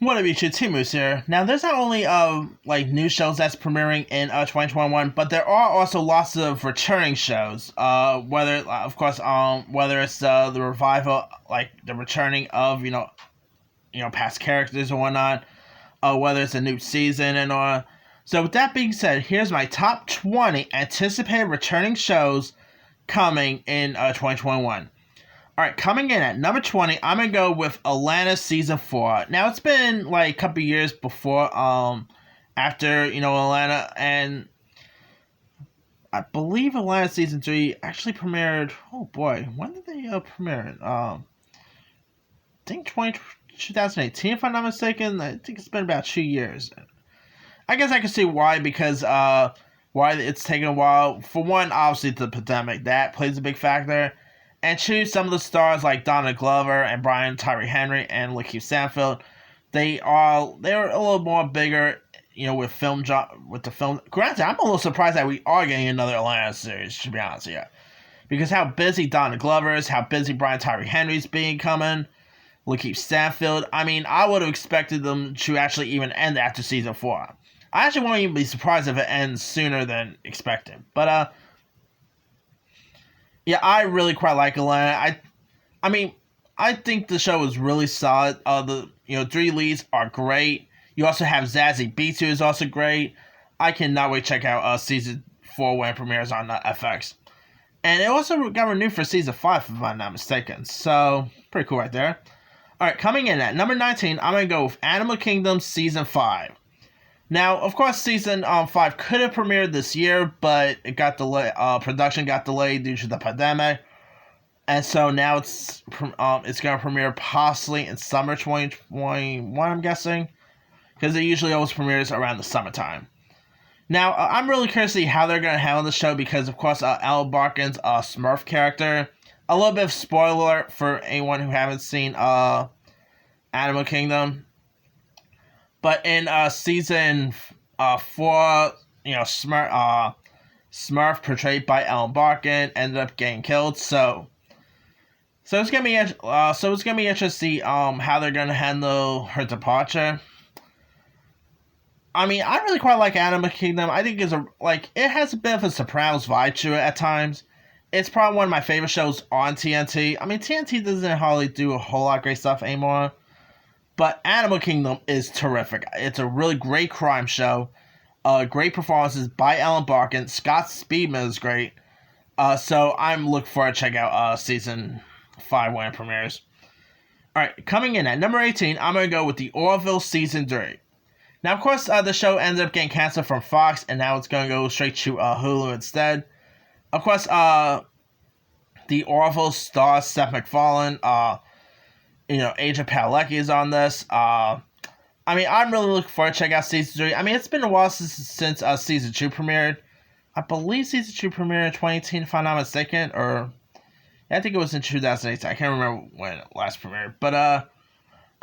What up, YouTube? T-Moose here. Now, there's not only new shows that's premiering in 2021, but there are also lots of returning shows. Whether it's the revival, like the returning of past characters and whatnot, whether it's a new season and all. So, with that being said, here's my top 20 anticipated returning shows coming in 2021. Alright, coming in at number 20, I'm going to go with Atlanta Season 4. Now, it's been like a couple years before, after, Atlanta, and I believe Atlanta Season 3 actually premiered, oh boy, when did they premiere it? I think 2018, if I'm not mistaken. I think it's been about 2 years. I guess I can see why, because, why it's taken a while. For one, obviously, the pandemic, that plays a big factor. And choose some of the stars like Donald Glover and Brian Tyree Henry and Lakeith Stanfield. They're a little more bigger, with the film. Granted, I'm a little surprised that we are getting another Atlanta series, to be honest with you, because how busy Donald Glover is, how busy Brian Tyree Henry's becoming, Lakeith Stanfield. I mean, I would have expected them to actually even end after season 4. I actually won't even be surprised if it ends sooner than expected. But yeah, I really quite like Atlanta. I think the show is really solid. The three leads are great. You also have Zazie Beetz, who is also great. I cannot wait to check out season 4 when it premieres on FX. And it also got renewed for season 5, if I'm not mistaken. So, pretty cool right there. Alright, coming in at number 19, I'm going to go with Animal Kingdom Season 5. Now, of course, season 5 could have premiered this year, but it got delayed. Production got delayed due to the pandemic, and so now it's going to premiere possibly in summer 2021. I'm guessing, because it usually always premieres around the summertime. Now, I'm really curious to see how they're going to handle the show, because of course, Ellen Barkin's Smurf character. A little bit of spoiler alert for anyone who haven't seen Animal Kingdom. But in season 4, Smurf, portrayed by Ellen Barkin, ended up getting killed. So it's gonna be interesting to see how they're gonna handle her departure. I mean, I really quite like Animal Kingdom. I think it has a bit of a Sopranos vibe to it at times. It's probably one of my favorite shows on TNT. I mean, TNT doesn't hardly do a whole lot of great stuff anymore. But Animal Kingdom is terrific. It's a really great crime show. Great performances by Ellen Barkin. Scott Speedman is great. So I'm looking forward to check out season 5 when it premieres. Alright, coming in at number 18, I'm going to go with the Orville Season 3. Now, of course, the show ended up getting canceled from Fox, and now it's going to go straight to Hulu instead. Of course, the Orville stars Seth MacFarlane. Adrian Padalecki is on this. I'm really looking forward to check out season 3. I mean, it's been a while since season 2 premiered. I believe season 2 premiered in 2018, if I'm not mistaken, or I think it was in 2018. I can't remember when it last premiered. But I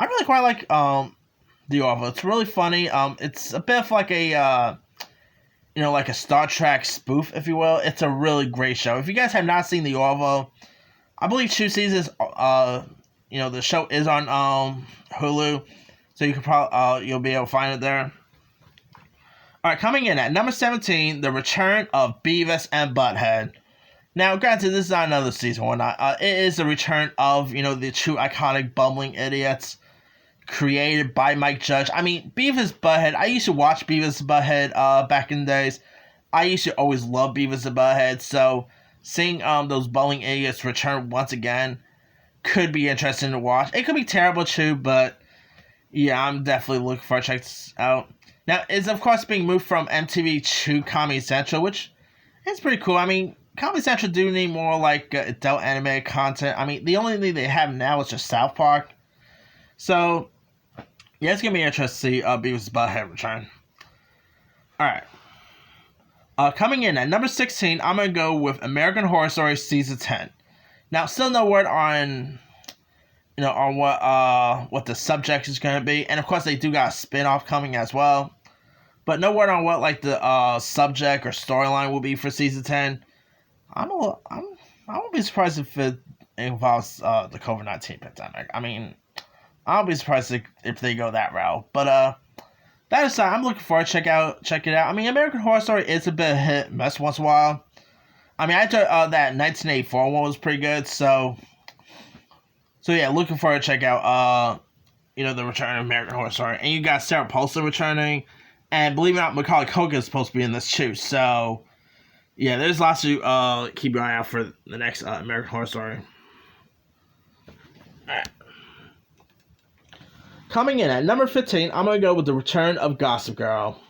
really quite like The Orville. It's really funny. It's a bit of like a like a Star Trek spoof, if you will. It's a really great show. If you guys have not seen The Orville, I believe 2 seasons. The show is on Hulu, so you can probably you'll be able to find it there. Alright, coming in at number 17, the return of Beavis and Butthead. Now, granted, this is not another season or not. It is the return of, the two iconic bumbling idiots created by Mike Judge. I mean, Beavis and Butthead, I used to watch Beavis and Butthead back in the days. I used to always love Beavis and Butthead, so seeing those bumbling idiots return once again could be interesting to watch. It could be terrible too, but yeah, I'm definitely looking for check this out. Now, it's of course being moved from MTV to Comedy Central, which is pretty cool. I mean, Comedy Central do need more like adult animated content. I mean, the only thing they have now is just South Park. So yeah, it's gonna be interesting to see Beavis Butthead return. Alright. Coming in at number 16, I'm gonna go with American Horror Story Season 10. Now, still no word on, on what the subject is going to be, and of course they do got a spin-off coming as well, but no word on what the subject or storyline will be for season 10. I won't be surprised if it involves the COVID-19 pandemic. I mean, I'll be surprised if they go that route. But that aside, I'm looking forward to check it out. I mean, American Horror Story is a bit of a hit mess once in a while. I mean, I thought that 1984 one was pretty good. So yeah, looking forward to check out the return of American Horror Story. And you got Sarah Paulson returning, and believe it or not, Macaulay Culkin is supposed to be in this too. So yeah, there's lots to keep your eye out for the next American Horror Story. Alright. Coming in at number 15, I'm going to go with the return of Gossip Girl.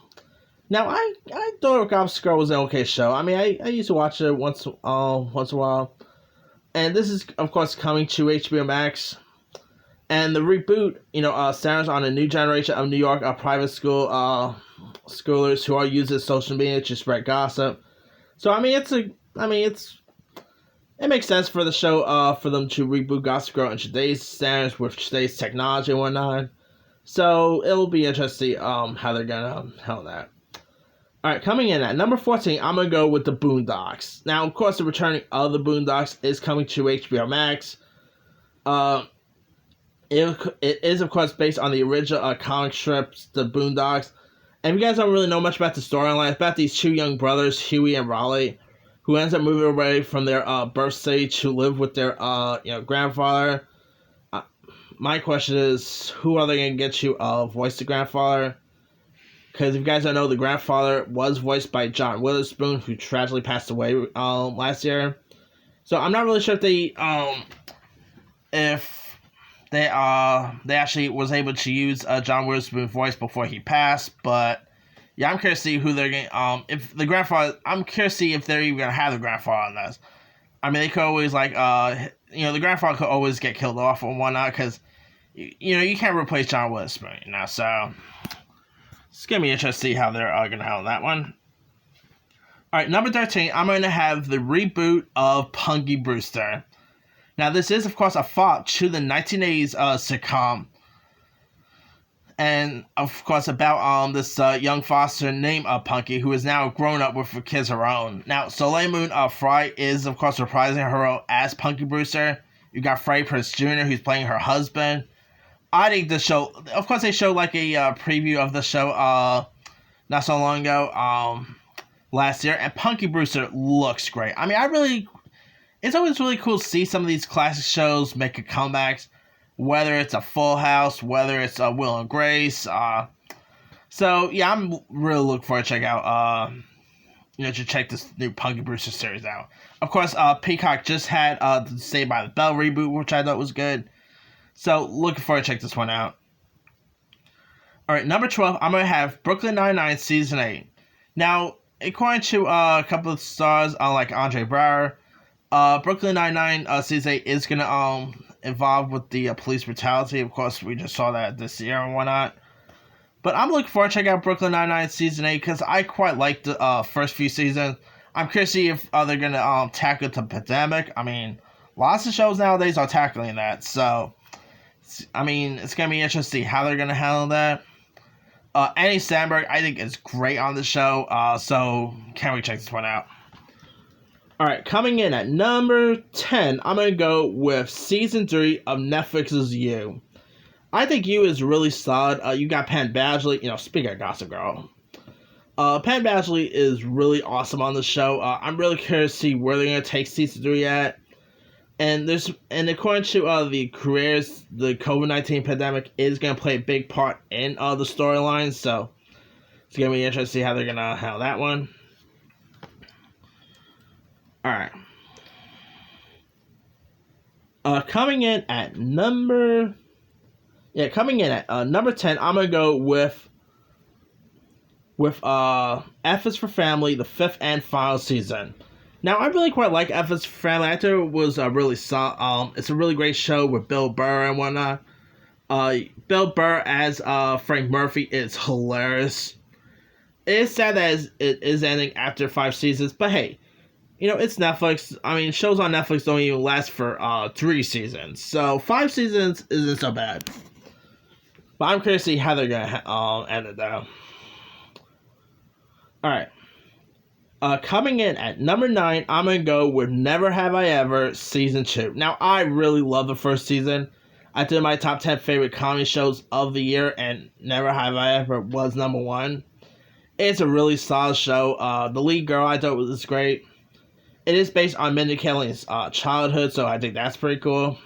Now, I thought Gossip Girl was an okay show. I mean, I used to watch it once in a while. And this is, of course, coming to HBO Max. And the reboot, centers on a new generation of New York private school schoolers who are using social media to spread gossip. So, I mean, it makes sense for the show, for them to reboot Gossip Girl in today's standards with today's technology and whatnot. So it'll be interesting how they're gonna handle that. Alright, coming in at number 14, I'm gonna go with the Boondocks. Now, of course, the returning of the Boondocks is coming to HBO Max. It is, of course, based on the original comic strips, the Boondocks. And if you guys don't really know much about the storyline, it's about these two young brothers, Huey and Raleigh, who ends up moving away from their birth city to live with their grandfather. My question is, who are they going to get to voice the grandfather? Because if you guys don't know, the grandfather was voiced by John Witherspoon, who tragically passed away last year. So I'm not really sure if they actually was able to use John Witherspoon's voice before he passed, but yeah, I'm curious to see who they're going. If the grandfather, I'm curious to see if they're even going to have the grandfather on this. I mean, they could always the grandfather could always get killed off or whatnot, because you can't replace John Witherspoon, so it's gonna be interesting to see how they're gonna handle that one. All right, number 13, I'm going to have the reboot of Punky Brewster. Now, this is, of course, a follow-up to the 1980s sitcom, and of course about this young foster named Punky, who is now grown up with kids of her own. Now, Soleil Moon Frye is, of course, reprising her role as Punky Brewster. You got Freddie Prinze Jr., who's playing her husband. I think the show, of course, they showed like a preview of the show not so long ago, last year, and Punky Brewster looks great. I mean, it's always really cool to see some of these classic shows make a comeback, whether it's a Full House, whether it's Will and Grace. So yeah, I'm really looking forward to check out to check this new Punky Brewster series out. Of course, Peacock just had the Saved by the Bell reboot, which I thought was good. So looking forward to check this one out. All right, number 12, I'm gonna have Brooklyn Nine-Nine season 8. Now, according to a couple of stars, like Andre Braugher, Brooklyn Nine-Nine season 8 is gonna involved with the police brutality. Of course, we just saw that this year and whatnot. But I'm looking forward to checking out Brooklyn Nine-Nine season 8 because I quite like the first few seasons. I'm curious to see if they're gonna tackle the pandemic. I mean, lots of shows nowadays are tackling that, so I mean, it's gonna be interesting to see how they're gonna handle that. Andy Samberg, I think, is great on the show, so can't we check this one out? Alright, coming in at number 10, I'm going to go with Season 3 of Netflix's You. I think You is really solid. You got Penn Badgley, speaking of Gossip Girl. Penn Badgley is really awesome on the show. I'm really curious to see where they're going to take Season 3 at. And according to the careers, the COVID-19 pandemic is going to play a big part in the storyline, so it's going to be interesting to see how they're going to handle that one. Alright. Coming in at number 10, I'm going to go with F is for Family, the 5th and final season. Now, I really quite like F is for Family. I thought it was really solid. It's a really great show with Bill Burr and whatnot. Bill Burr as Frank Murphy is hilarious. It is sad that it is ending after 5 seasons, but hey, it's Netflix. I mean, shows on Netflix don't even last for 3 seasons, so 5 seasons isn't so bad. But I'm curious to see how they're gonna end it though. All right. Coming in at number 9, I'm going to go with Never Have I Ever Season 2. Now, I really love the first season. I did my top 10 favorite comedy shows of the year, and Never Have I Ever was number one. It's a really solid show. The lead girl I thought was great. It is based on Mindy Kaling's childhood, so I think that's pretty cool.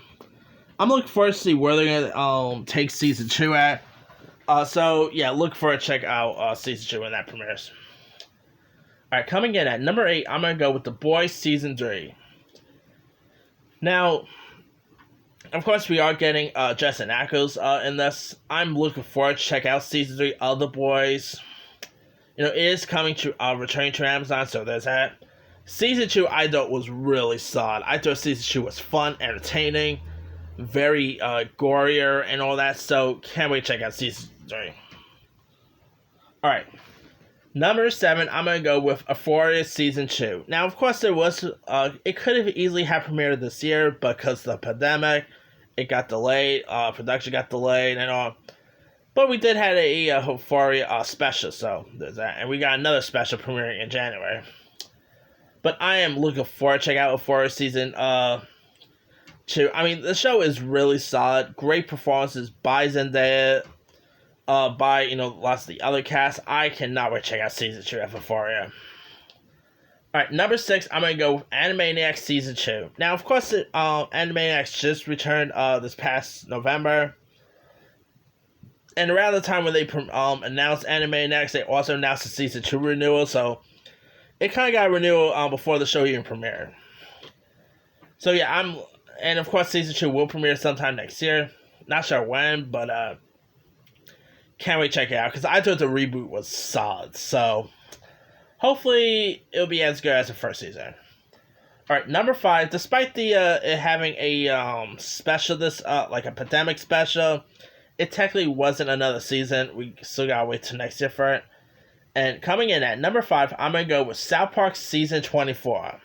I'm looking forward to see where they're gonna take season 2 at. So yeah, look for it. Check out season 2 when that premieres. All right, coming in at number 8, I'm gonna go with The Boys season 3. Now, of course, we are getting Jensen Ackles in this. I'm looking forward to check out season 3 of The Boys. You know, it is coming to returning to Amazon, so there's that. Season 2, I thought was really solid. I thought season 2 was fun, entertaining, very gorier, and all that. So can't wait to check out season 3. All right, number 7, I'm gonna go with Euphoria season 2. Now, of course, there was it could have easily have premiered this year, but because of the pandemic, it got delayed. Production got delayed and all. But we did have a Euphoria special, so there's that. And we got another special premiering in January. But I am looking forward to check out Euphoria season 2. I mean, the show is really solid. Great performances by Zendaya, by, lots of the other cast. I cannot wait to check out season 2 of Euphoria. Alright, number 6, I'm going to go with Animaniacs season 2. Now, of course, Animaniacs just returned this past November. And around the time when they announced Animaniacs, they also announced the season 2 renewal, so it kind of got a renewal before the show even premiered. So yeah, and of course season 2 will premiere sometime next year. Not sure when, but can't wait to check it out, because I thought the reboot was solid, so hopefully it'll be as good as the first season. Alright, number 5, despite the it having a special like a pandemic special, it technically wasn't another season. We still gotta wait till next year for it. And coming in at number 5, I'm gonna go with South Park season 24.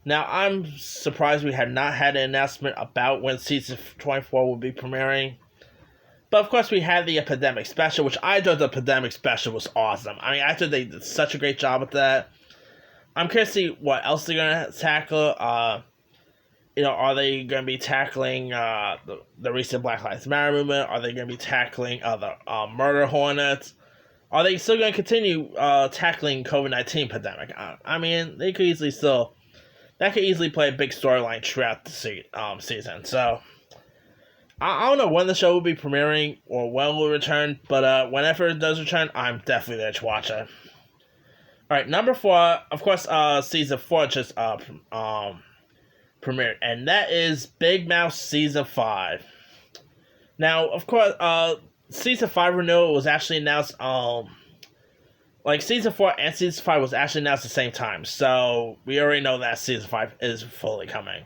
Now, I'm surprised we have not had an announcement about when season 24 will be premiering. But of course, we had the pandemic special, which I thought the pandemic special was awesome. I mean, I thought they did such a great job with that. I'm curious to see what else they're gonna tackle. Are they going to be tackling the recent Black Lives Matter movement? Are they going to be tackling the murder hornets? Are they still going to continue tackling COVID-19 pandemic? I mean, they could easily that could easily play a big storyline throughout the season. So, I don't know when the show will be premiering or when it will return, but whenever it does return, I'm definitely there to watch it. Alright, number 4, of course, season 4 just premiered, and that is Big Mouth season 5. Now, of course, season 5 renewal was actually announced. Season 4 and season 5 was actually announced at the same time, so we already know that season 5 is fully coming.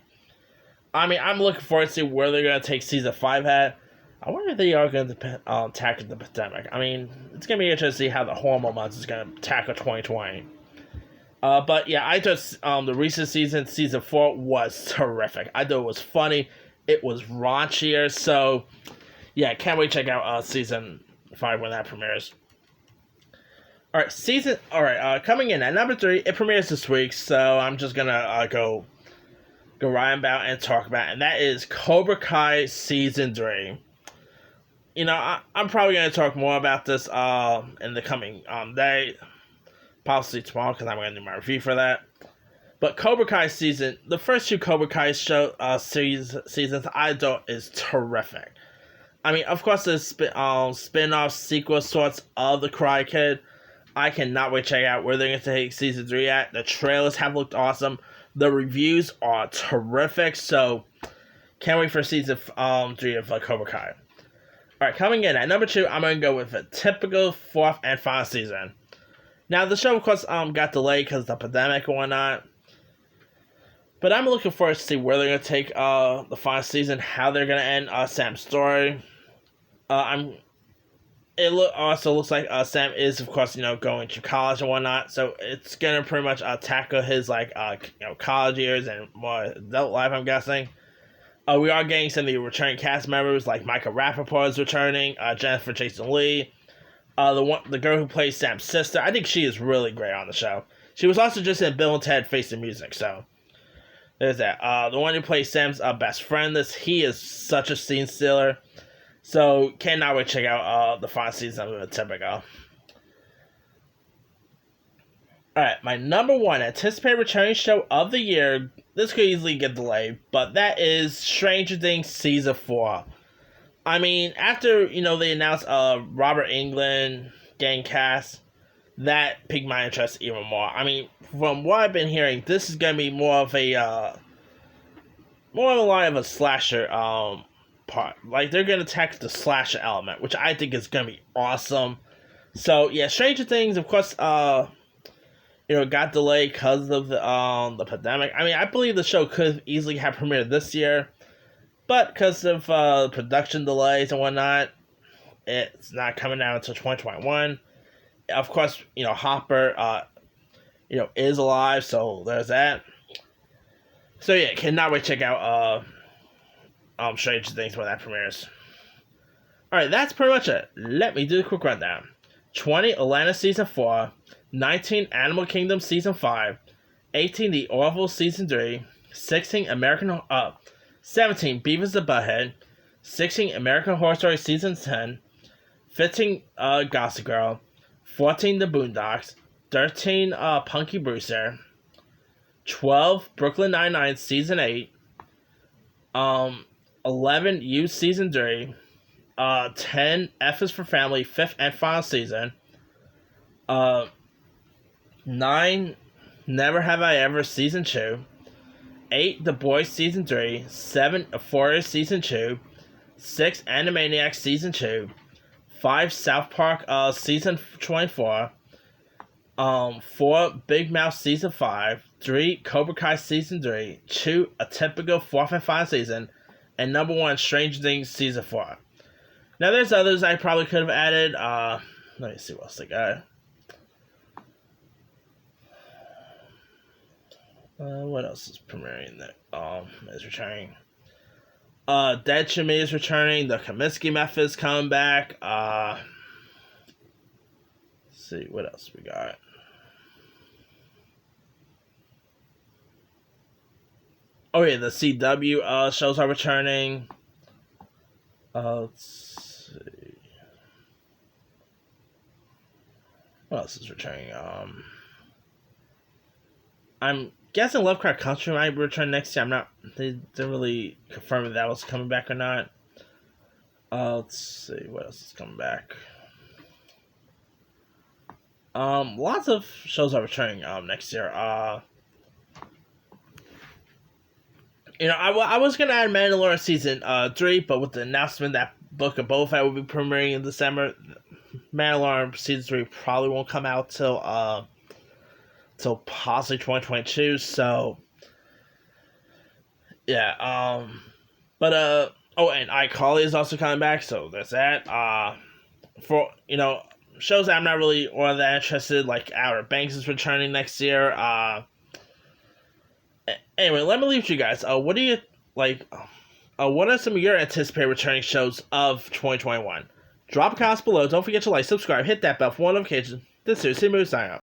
I mean, I'm looking forward to see where they're gonna take season 5 at. I wonder if they are going to tackle the pandemic. I mean, it's gonna be interesting to see how the hormone months is gonna tackle 2020. But yeah, I thought the recent season 4, was terrific. I thought it was funny. It was raunchier. So yeah, can't wait to check out season 5 when that premieres. Alright, coming in at number 3, it premieres this week, so I'm just gonna go right about and talk about it, and that is Cobra Kai season 3. I'm probably gonna talk more about this in the coming day. Possibly tomorrow, because I'm going to do my review for that. But Cobra Kai the first 2 Cobra Kai seasons, I thought is terrific. I mean, of course, the spin-off sequel sorts of the Karate Kid. I cannot wait to check out where they're going to take season 3 at. The trailers have looked awesome. The reviews are terrific, so can't wait for season 3 of Cobra Kai. Alright, coming in at number 2, I'm going to go with a typical 4th and final season. Now, the show, of course, got delayed because of the pandemic and whatnot. But I'm looking forward to see where they're going to take the final season, how they're going to end Sam's story. It also looks like Sam is, of course, going to college and whatnot. So it's going to pretty much tackle his, college years and more adult life, I'm guessing. We are getting some of the returning cast members, like Micah Rappaport is returning, Jennifer Jason Leigh. The girl who plays Sam's sister, I think she is really great on the show. She was also just in Bill and Ted Face the Music, so There's that. The one who plays Sam's best friend. He is such a scene stealer. So cannot wait to check out the final season of Typical. Alright, my number one anticipated returning show of the year. This could easily get delayed, but that is Stranger Things Season 4. I mean, after, they announced Robert Englund getting cast, that piqued my interest even more. I mean, from what I've been hearing, this is going to be more of a line of a slasher part. Like, they're going to tackle the slasher element, which I think is going to be awesome. So, yeah, Stranger Things, of course, got delayed because of the pandemic. I mean, I believe the show could easily have premiered this year, but because of production delays and whatnot, it's not coming out until 2021. Of course, Hopper, is alive, so there's that. So yeah, cannot wait to check out Stranger Things when that premieres. Alright, that's pretty much it. Let me do a quick rundown. 20, Atlanta Season 4. 19, Animal Kingdom Season 5. 18, The Orville Season 3. 16, 17, Beavis the Butthead. 16, American Horror Story Season 10. 15, Gossip Girl. 14, The Boondocks. 13, Punky Brewster. 12, Brooklyn Nine-Nine Season 8. 11, You Season 3. 10, F is for Family, 5th and final season. 9, Never Have I Ever Season 2. 8, The Boys Season 3. 7, Euphoria Season 2. 6, Animaniacs Season 2. 5, South Park Season 24. 4, Big Mouth Season 5. 3, Cobra Kai Season 3. 2, A Typical 4th and final season. And number 1, Stranger Things Season 4. Now there's others I probably could have added. Let me see what else they got. What else is premiering that is returning? Dead to Me is returning. The Kominsky Method is coming back. Let's see what else we got. Oh yeah, the CW shows are returning. Let's see. What else is returning? I'm guessing Lovecraft Country might return next year. They didn't really confirm if that was coming back or not. Let's see what else is coming back. Lots of shows are returning next year. I was gonna add Mandalorian Season 3, but with the announcement that Book of Boba Fett will be premiering in December, Mandalorian Season 3 probably won't come out till possibly 2022. So yeah, but and iCarly is also coming back, so there's that. For shows that I'm not really all that interested, like Outer Banks is returning next year. Anyway, let me leave it to you guys. What do you like? What are some of your anticipated returning shows of 2021? Drop a comment below. Don't forget to like, subscribe, hit that bell for more notifications. This is Seriously Movie signing out.